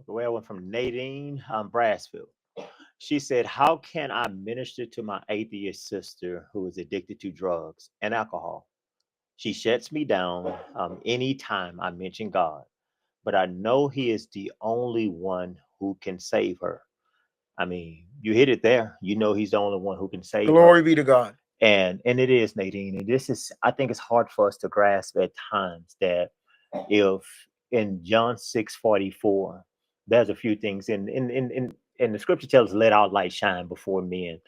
the way I went from Nadine Brassfield. She said, "How can I minister to my atheist sister who is addicted to drugs and alcohol? She shuts me down anytime I mention God, but I know He is the only one who can save her." I mean, you hit it there. You know, He's the only one who can save Glory her. be to God. And it is, Nadine. And this is, I think it's hard for us to grasp at times that if in John 6:44, there's a few things in the scripture tells us, let our light shine before men,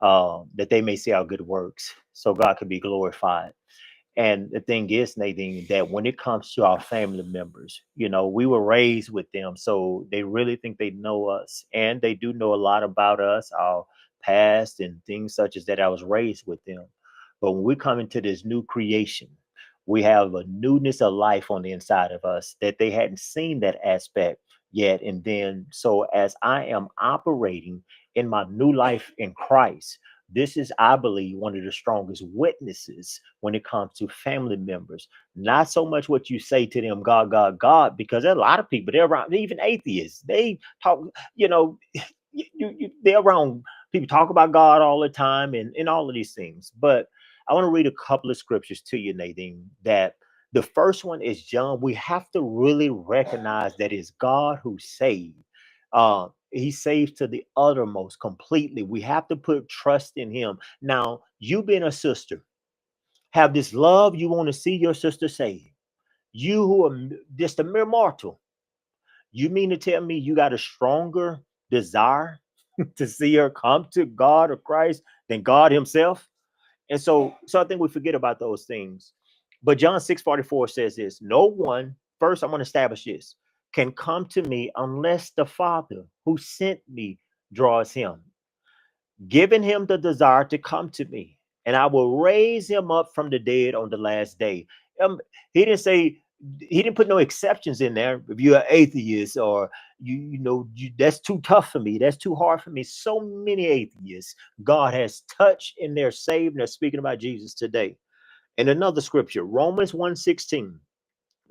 that they may see our good works, so God can be glorified. And the thing is, Nadine, that when it comes to our family members, you know, we were raised with them. So they really think they know us. And they do know a lot about us, our past, and things such as that. I was raised with them. But when we come into this new creation, we have a newness of life on the inside of us that they hadn't seen that aspect yet. And then, so as I am operating in my new life in Christ, this is, I believe, one of the strongest witnesses when it comes to family members. Not so much what you say to them, God, God, God, because there are a lot of people, they're around, even atheists. They talk, you know, they're around people talk about God all the time and all of these things. But I want to read a couple of scriptures to you, Nadine, that the first one is John. We have to really recognize that it's God who saved. He saves to the uttermost completely. We have to put trust in him. Now, you being a sister, have this love you want to see your sister saved. You who are just a mere mortal, you mean to tell me you got a stronger desire to see her come to God or Christ than God Himself? And so I think we forget about those things. But John 6:44 says this: no one, first I'm going to establish this, can come to me unless the Father who sent me draws him, giving him the desire to come to me, and I will raise him up from the dead on the last day. He didn't say, he didn't put no exceptions in there. If you're an atheist or that's too tough for me, that's too hard for me. So many atheists God has touched and they're saved and they're speaking about Jesus today. And another scripture, Romans 1:16,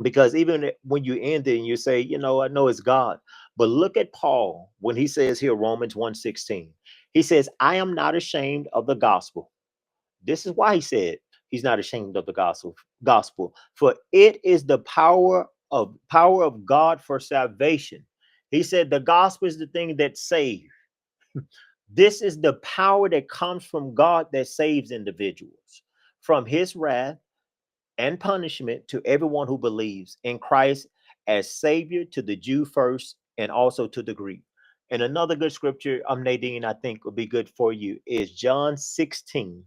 because even when you end it and you say, I know it's God, but look at Paul when he says here, Romans 1:16, he says, I am not ashamed of the gospel. This is why he said he's not ashamed of the gospel, for it is the power of God for salvation. He said the gospel is the thing that saves. This is the power that comes from God that saves individuals from his wrath and punishment to everyone who believes in Christ as Savior, to the Jew first and also to the Greek. And another good scripture, Nadine, I think would be good for you is John 16,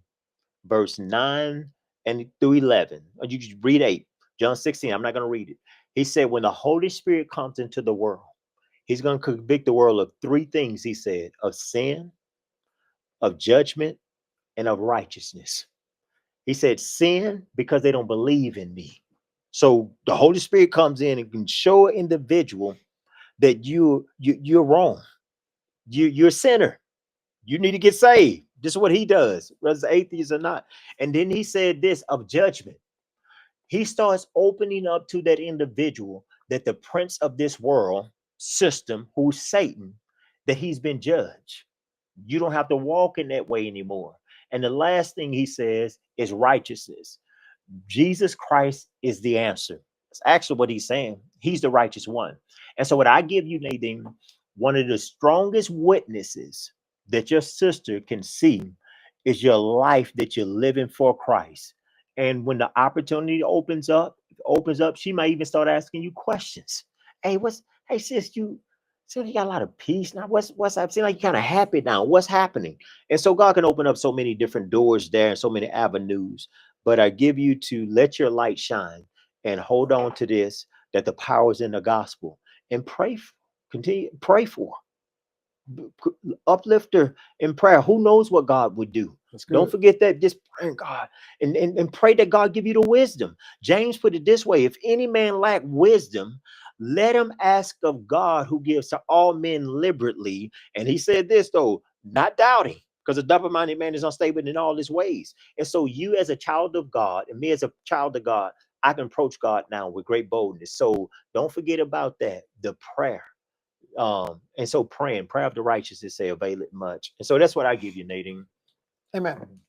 verse 9 and through 11. Or you just read 8. John 16, I'm not going to read it. He said, when the Holy Spirit comes into the world, he's going to convict the world of three things, he said: of sin, of judgment, and of righteousness. He said, sin, because they don't believe in me. So the Holy Spirit comes in and can show an individual that you're wrong. You're a sinner. You need to get saved. This is what he does, whether it's atheist or not. And then he said this of judgment. He starts opening up to that individual that the prince of this world system, who's Satan, that he's been judged. You don't have to walk in that way anymore. And the last thing he says is righteousness. Jesus Christ is the answer. That's actually what he's saying. He's the righteous one. And so, what I give you, Nadine, one of the strongest witnesses that your sister can see is your life that you're living for Christ. And when the opportunity opens up, she might even start asking you questions. Hey sis, you seem you got a lot of peace now. What's up? Seem like you're kind of happy now. What's happening? And so God can open up so many different doors there and so many avenues. But I give you to let your light shine and hold on to this, that the power is in the gospel, and continue pray for uplift her in prayer. Who knows what God would do? That's Don't good. forget that. Just pray God and pray that God give you the wisdom. James put it this way: if any man lack wisdom, let him ask of God, who gives to all men liberally. And he said this though, not doubting, because a double-minded man is unstable in all his ways. And so you as a child of God and me as a child of God, I can approach God now with great boldness. So don't forget about that. The prayer. And so prayer of the righteous is say avail it much. And so that's what I give you, Nadine. Amen.